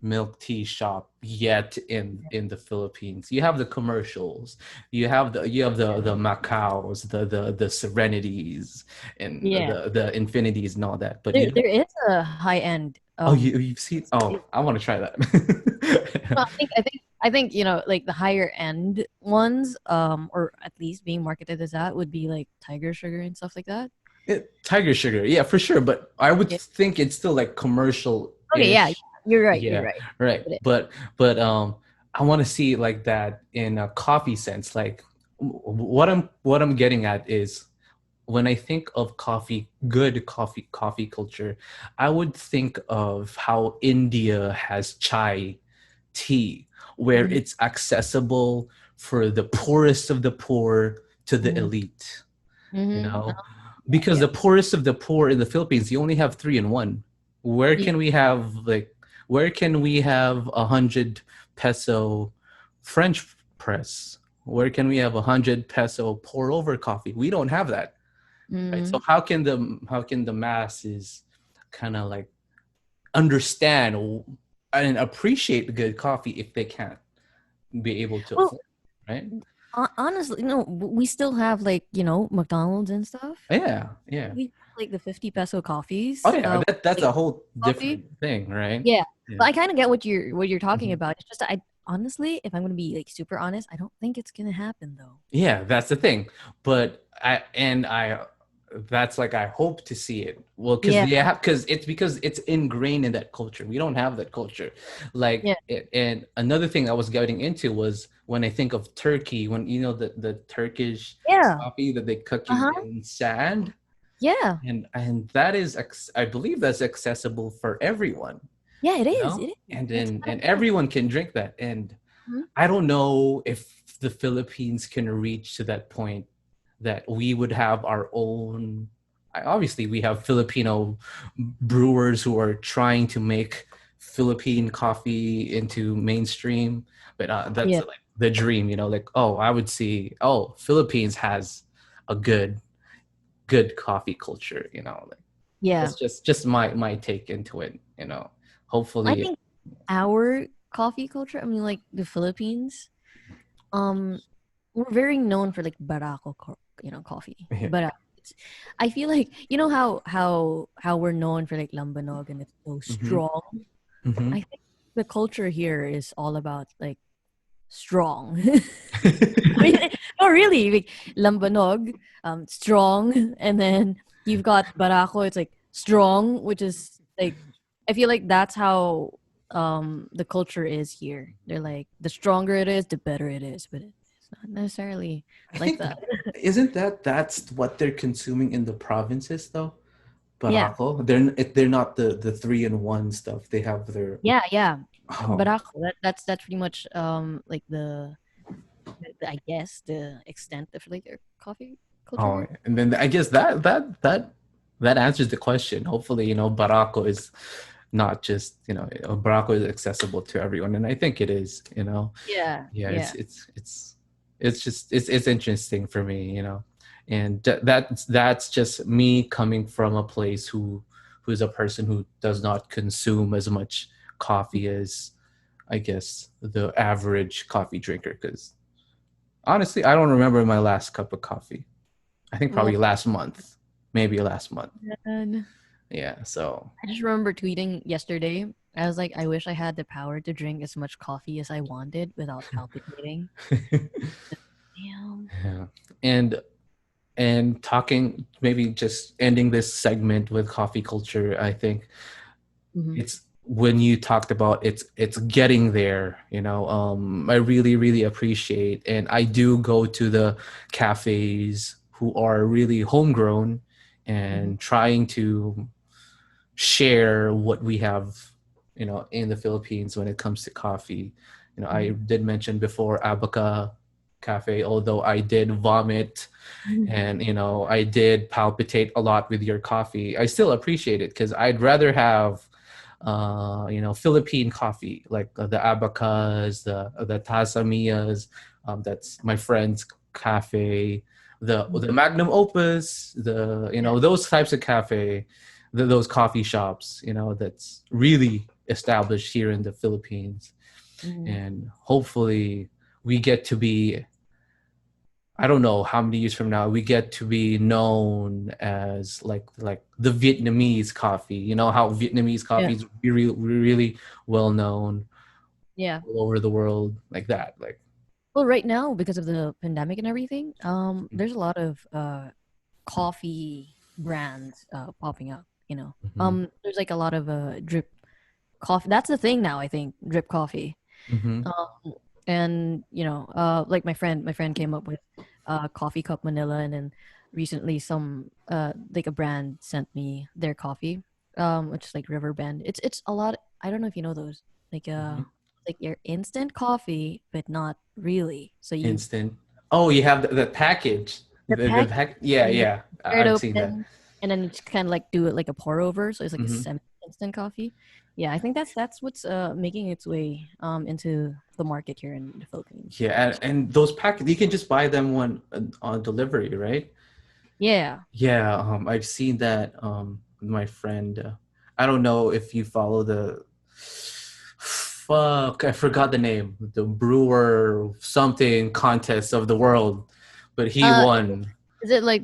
milk tea shop yet in the Philippines. You have the commercials, you have the Macaos, the Serenities, and yeah. the Infinities and all that. But There is a high end. oh, you've seen, oh, I want to try Well, that. I think like the higher end ones, or at least being marketed as that would be like Tiger Sugar and stuff like that. Tiger Sugar, yeah, for sure. But I would Yeah. think it's still like Okay. Yeah. commercial-ish. You're right. You're Yeah, right. right. It is. But I want to see like that in a coffee sense. Like what I'm getting at is, when I think of coffee, good coffee culture, I would think of how India has chai tea, where Mhm, it's accessible for the poorest of the poor to the mhm, elite, you mhm. know Yeah. because Yeah. the poorest of the poor in the Philippines, you only have 3-in-1. Where Yeah. can we have like where can we have 100 peso French press? Where can we have 100 peso pour over coffee? We don't have that, right? So Mhm. how can the masses kind of like understand and appreciate the good coffee if they can't be able to Well, afford, right? honestly, no, we still have like McDonald's and stuff. Yeah, yeah. We have like the 50 peso Oh coffees. yeah, that's Like a whole coffee. different thing, right? Yeah, Yeah. but I kind of get what you're talking Mhm. about. It's just I honestly, if I'm gonna be like super honest, I don't think it's gonna happen though. Yeah, that's the thing. But that's like, I hope to see it. Well, Yeah, because it's ingrained in that culture. We don't have that culture. yeah, And another thing I was getting into was when I think of Turkey, when the Turkish yeah. coffee that they cook Uh huh. in sand, Yeah, and that is I believe that's accessible for everyone, yeah. It you is. know, It is. and It's then kind and of cool. everyone can drink that. And Mhm. I don't know if the Philippines can reach to that point that we would have our own. Obviously, we have Filipino brewers who are trying to make Philippine coffee into mainstream, but that's Yeah. like the dream, like, oh, I would see, oh, Philippines has a good coffee culture, like. Yeah. That's just my take into it. I Hopefully. think our coffee culture, I mean, like the Philippines, um, we're very known for like barako, coffee. Yeah. But I feel like how we're known for like lambanog and it's so Mm-hmm. strong. Mm-hmm. I think the culture here is all about like strong. I mean, no, really, like lambanog, strong, and then you've got barako. It's like strong, which is like I feel like that's how the culture is here. They're like the stronger it is, the better it is, but it's not necessarily I like think that. isn't that's what they're consuming in the provinces though? Yeah, Barako. They're not the 3-in-1 stuff. They have their yeah. oh Barako. That's pretty much like I guess the extent of like their coffee culture oh, here. and then I guess that answers the question. Hopefully, Barako is not just Barako is accessible to everyone, and I think it is. Yeah, Yeah, yeah. it's just it's interesting for me, and that's just me coming from a place who's a person who does not consume as much coffee as I guess the average coffee drinker. Because honestly, I don't remember my last cup of coffee. I think Well, probably last month, maybe last month. and Yeah, so I just remember tweeting yesterday. I was like, I wish I had the power to drink as much coffee as I wanted without palpitating. Damn. yeah, and talking maybe just ending this segment with coffee culture. I think Hmm. it's when you talked about it's getting there. I really really appreciate, and I do go to the cafes who are really homegrown Hmm. and trying to share what we have in the Philippines when it comes to coffee. I Hmm. did mention before Abaca Cafe, although I did vomit and I did palpitate a lot with your coffee. I still appreciate it because I'd rather have Philippine coffee like the Abacas, the Tasamiyas. That's my friend's cafe. The Magnum Opus, Yeah. those types of cafe, those coffee shops, that's really established here in the Philippines, Hmm. and hopefully we get to be, I don't know how many years from now, we get to be known as like the Vietnamese coffee. You know how Vietnamese Yeah. coffee is really really well known Yeah. all over the world, like that. Like Well, right now, because of the pandemic and everything, there's a lot of coffee brands popping up, you know. mm-hmm, There's like a lot of drip coffee. That's the thing now, I think, drip coffee. mm-hmm, And like my friend came up with coffee cup Manila, and then recently some like a brand sent me their coffee, which is like Riverbend. It's a lot. I don't know if you know those, like mm-hmm. like your instant coffee, but not really. So you Instant. Oh, you have the package. the The pack, pack. Yeah, and you yeah. tear it I've seen that. open, and then you just kind of like do it like a pour over. So it's like a Mm-hmm. semi instant coffee. Yeah, I think that's what's making its way into the market here in the Philippines. Yeah, and those packets you can just buy them on delivery, right? Yeah. Yeah, I've seen that. My friend, I don't know if you follow the, fuck, I forgot the name, the brewer something contest of the world, but he Uh, won. is it like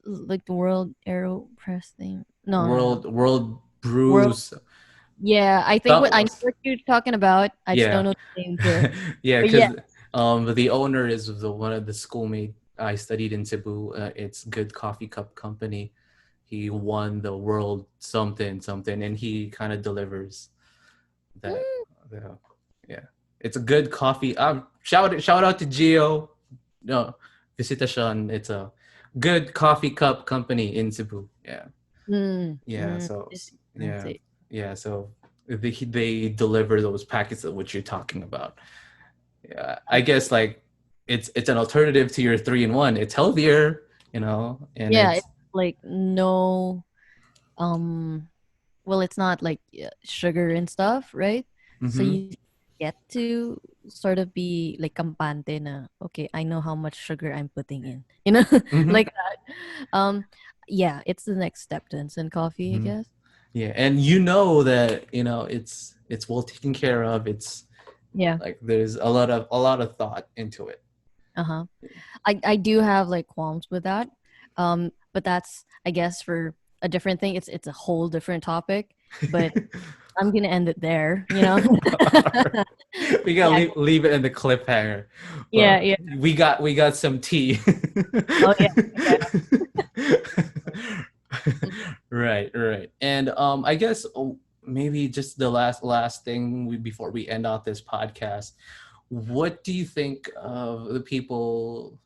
like the World Aero Press thing? No, no, no. World World. brews. Yeah, I think what I know what you're talking about. I just don't Yeah, know the name to it. yeah, But yeah. because the owner is the one of the schoolmate I studied in Cebu. It's Good Coffee Cup Company. He won the world something something, and he kind of delivers that. Mm, Yeah, yeah, it's a good coffee. Shout out to Gio. No, Visitacion. It's a good coffee cup company in Cebu. Yeah, yeah. So this yeah, yeah. So they deliver those packets of what you're talking about. Yeah, I guess like it's an alternative to your 3-in-1. It's healthier, and yeah, it's it's like no um well, it's not like sugar and stuff, right? So mm-hmm, you get to sort of be like kampante na, okay, I know how much sugar I'm putting in, mm-hmm, like that. yeah, it's the next step to instant coffee, I Mhm. guess. Yeah, and you know that it's well taken care of. It's Yeah. like there's a lot of thought into it. Uh-huh. I do have like qualms with that. But that's, I guess, for a different thing. It's a whole different topic, but I'm gonna end it there, you know. We gotta Yeah, leave it in the cliffhanger, yeah, but yeah. we got some tea. Oh yeah, yeah. Right, right. And I guess maybe just the last thing before we end off this podcast, what do you think of the people?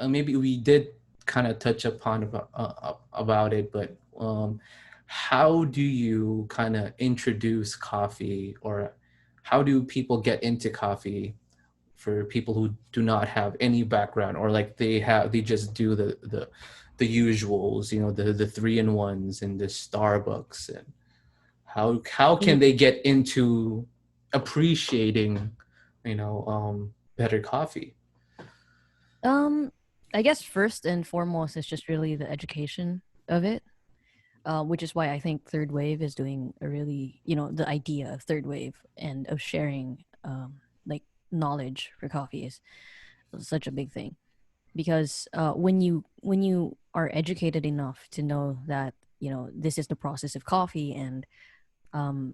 Maybe we did kind of touch upon about it, but how do you kind of introduce coffee, or how do people get into coffee for people who do not have any background, or like they just do the usuals, the 3-in-1s and the Starbucks, and how can they get into appreciating better coffee? Um, I guess first and foremost, it's just really the education of it, which is why I think third wave is doing a really, the idea of third wave and of sharing, like knowledge for coffee is such a big thing. Because when you are educated enough to know that this is the process of coffee, and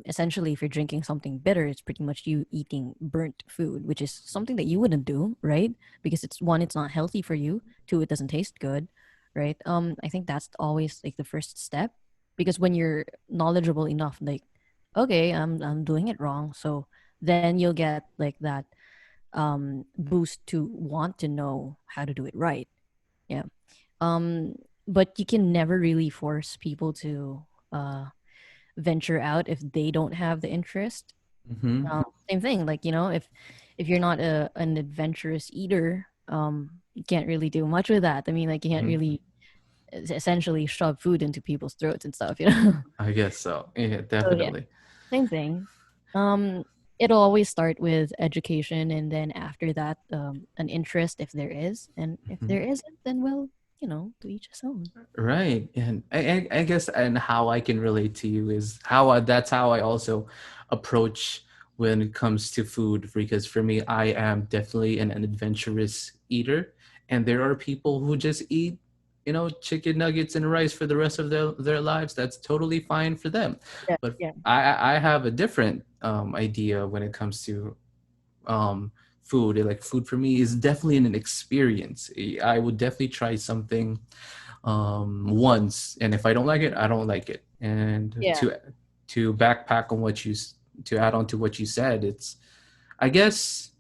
essentially if you're drinking something bitter, it's pretty much you eating burnt food, which is something that you wouldn't do, right? Because it's one, it's not healthy for you. Two, it doesn't taste good, right? I think that's always like the first step, because when you're knowledgeable enough, like, okay, I'm doing it wrong, so then you'll get like that boost to want to know how to do it right. Yeah. um but you can never really force people to uh venture out if they don't have the interest. Mm-hmm. Same thing, like, if you're not an adventurous eater, you can't really do much with that. I mean, like, you can't Mm-hmm. really essentially shove food into people's throats and stuff. I guess so. Yeah, So yeah, definitely. same thing. um it'll always start with education, and then after that, an interest if there is, and if Mhm. there isn't, then, well, to each his own. Right, and I guess, and how I can relate to you is that's how I also approach when it comes to food, because for me, I am definitely an adventurous eater, and there are people who just eat, chicken nuggets and rice for the rest of their lives. That's totally fine for them, Yeah, but yeah, I have a different idea when it comes to um food. Like, food for me is definitely an experience. I would definitely try something once, and if I don't like it, I don't like it. And yeah, to backpack on to add on to what you said, it's, I guess,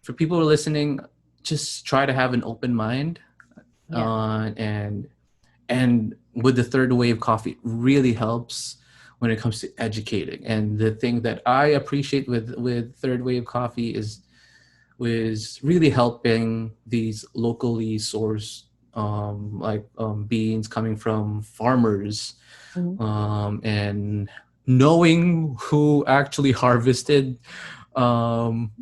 for people who are listening, just try to have an open mind, yeah. and with the third wave coffee, it really helps when it comes to educating. And the thing that I appreciate with third wave coffee is was really helping these locally sourced beans coming from farmers, Mhm, and knowing who actually harvested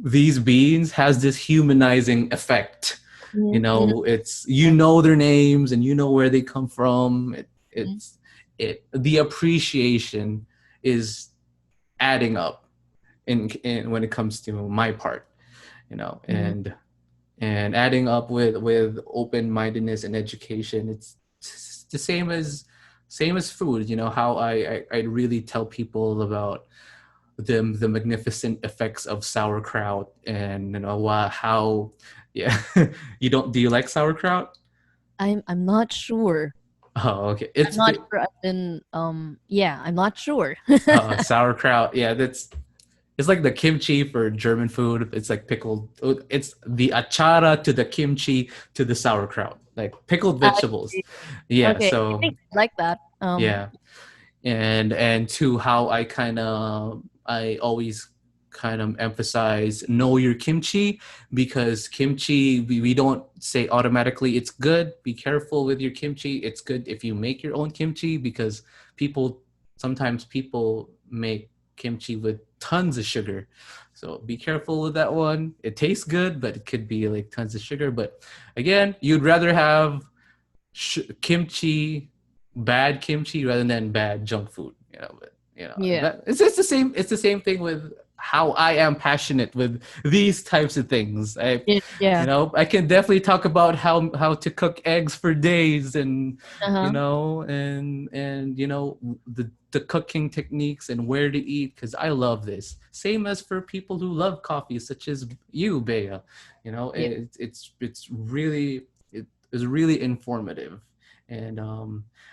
these beans has this humanizing effect. mhm, mhm, It's, yeah, their names, and where they come from. mhm, The appreciation is adding up in when it comes to my part, mhm. and adding up with open-mindedness and education. It's the same as food. How I really tell people about the magnificent effects of sauerkraut, and how, yeah. Do you like sauerkraut? I'm not sure. Oh, okay. I'm not sure. I've been yeah, I'm not sure. Sauerkraut, yeah, it's like the kimchi for German food. It's like pickled. It's the achara to the kimchi to the sauerkraut, like pickled I vegetables. see. Yeah. Okay, I So think I like that. yeah, and to how I always kind of emphasize, know your kimchi, because kimchi, we don't say automatically it's good. Be careful with your kimchi. It's good if you make your own kimchi, because people sometimes people make kimchi with tons of sugar. So be careful with that one. It tastes good, but it could be like tons of sugar. But again, you'd rather have kimchi, bad kimchi rather than bad junk food. But Yeah. it's the same. It's the same thing with how I am passionate with these types of things. Yeah. I can definitely talk about how to cook eggs for days, and Uh-huh. the cooking techniques and where to eat, because I love this. Same as for people who love coffee, such as you, Bea. Yeah. It's really it is really informative, and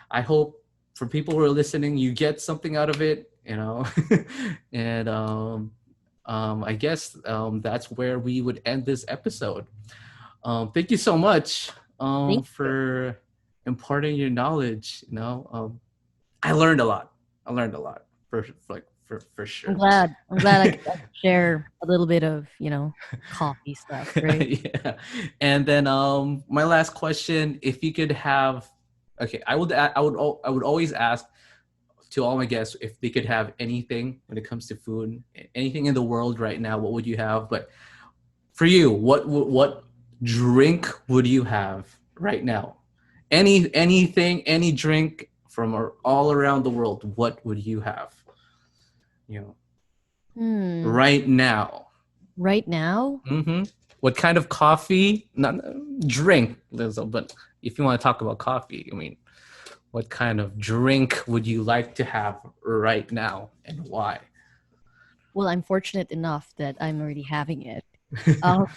I hope for people who are listening, you get something out of it. And I guess that's where we would end this episode. Thank you so much Thank you. for imparting your knowledge. I learned a lot. I learned a lot for I'm sure. glad. I'm glad I could share a little bit of, coffee stuff, right? Yeah. And then my last question, if you could have, okay, I would always ask to all my guests if they could have anything when it comes to food, anything in the world right now, what would you have? But for you, what drink would you have right now? Anything, any drink from all around the world, what would you have? Hmm. Right now. Right now? Mm-hmm. What kind of coffee? Not drink, Lizzo, but if you want to talk about coffee, I mean, what kind of drink would you like to have right now, and why? Well, I'm fortunate enough that I'm already having it.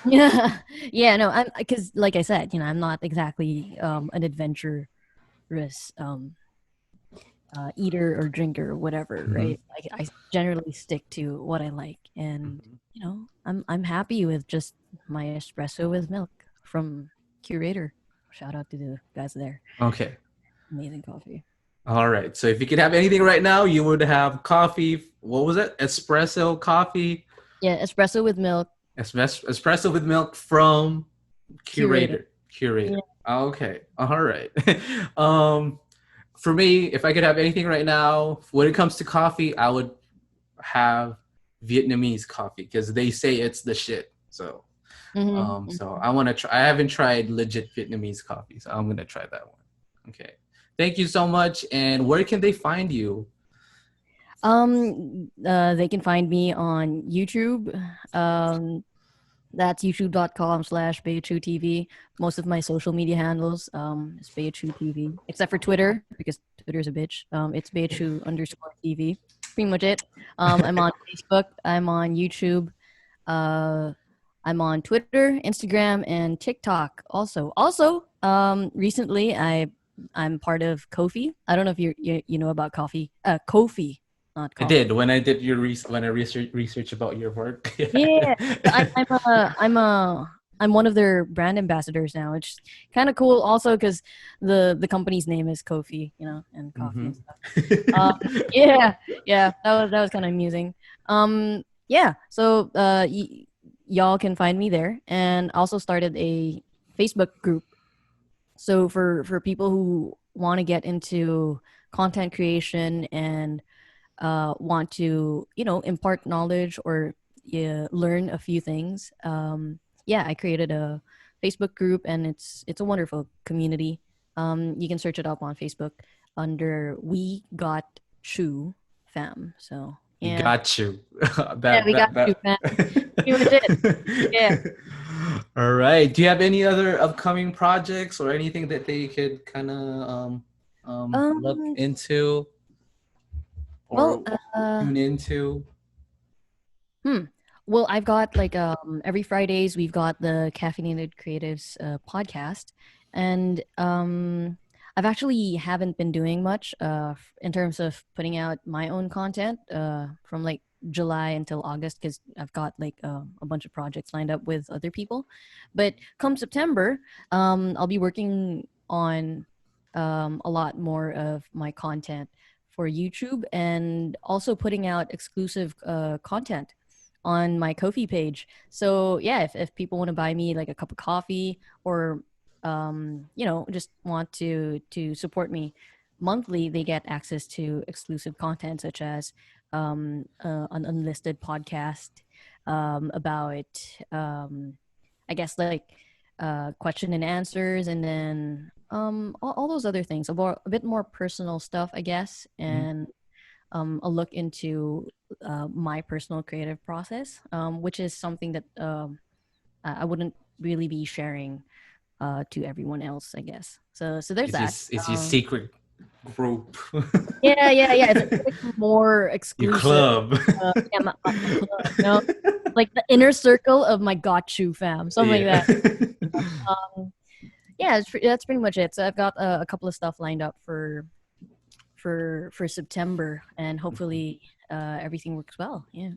Yeah, yeah, no, I'm because, like I said, I'm not exactly an adventurous eater or drinker or whatever, Mm-hmm. right? I generally stick to what I like, and I'm happy with just my espresso with milk from Curator. Shout out to the guys there. Okay. Amazing coffee. All right. So if you could have anything right now, you would have coffee. What was it? Espresso coffee. Yeah, espresso with milk. Espresso with milk from Curator. Curator. Yeah. Curator. Okay. All right. um, for me, if I could have anything right now, when it comes to coffee, I would have Vietnamese coffee because they say it's the shit. So, Mm-hmm. so I want to try. I haven't tried legit Vietnamese coffee, so I'm gonna try that one. Okay. Thank you so much. And where can they find you? They can find me on YouTube. That's youtube.com/Beachutv. Most of my social media handles is Beachutv, except for Twitter because Twitter's a bitch. It's Beachu_TV. Pretty much it. I'm on Facebook. I'm on YouTube. Uh, I'm on Twitter, Instagram, and TikTok. Recently I'm part of Kofi. I don't know if you know about coffee. Kofi, not I coffee. did when I did when I research about your work. Yeah, so I'm one of their brand ambassadors now. It's kind of cool, also because the company's name is Kofi, and coffee Mm-hmm. and stuff. Yeah, yeah, that was kind of amusing. Yeah, so y'all can find me there, and also started a Facebook group. So for people who want to get into content creation and want to impart knowledge or learn a few things, yeah, I created a Facebook group, and it's a wonderful community. You can search it up on Facebook under We Got Chu Fam. So We yeah, got you. yeah, that we got that you, fam. Pretty much it. Yeah. that. All right. Do you have any other upcoming projects or anything that they could kind of look um into well or tune into? Hmm. Well, I've got like every Fridays we've got the Caffeinated Creatives podcast, and I've actually haven't been doing much in terms of putting out my own content from like July until August because I've got like a bunch of projects lined up with other people. But come September, I'll be working on a lot more of my content for YouTube and also putting out exclusive content on my Ko-fi page. So yeah, if people want to buy me like a cup of coffee or just want to support me monthly, they get access to exclusive content such as an unlisted podcast about I guess like question and answers, and then all those other things, about a bit more personal stuff, I guess, and a look into my personal creative process, which is something that I wouldn't really be sharing to everyone else, I guess. So there's that. It's your secret group. Yeah. It's like more Your exclusive. club. Yeah, my club, like the inner circle of my Got Chu fam, something like that. Um, yeah, that's pretty much it. So I've got a couple of stuff lined up for September, and hopefully everything works well. Yeah.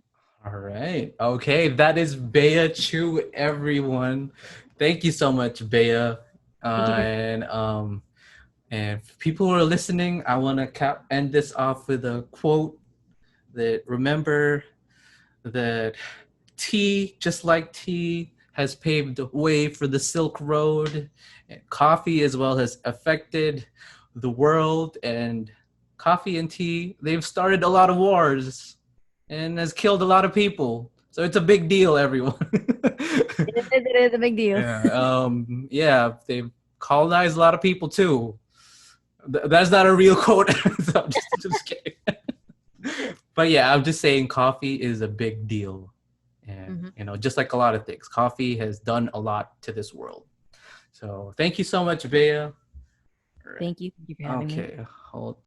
All right. Okay, that is Bea Chu, everyone. Thank you so much, Bea. Thank you for. And for people who are listening, I want to end this off with a quote that remember that tea, just like tea, has paved the way for the Silk Road. And coffee as well has affected the world, and coffee and tea, they've started a lot of wars and has killed a lot of people. So it's a big deal, everyone. It is a big deal. Yeah, they've colonized a lot of people too. That's not a real quote. So I'm just kidding. But yeah, I'm just saying coffee is a big deal. And, just like a lot of things, coffee has done a lot to this world. So thank you so much, Bea. Thank you for having me. Okay, hold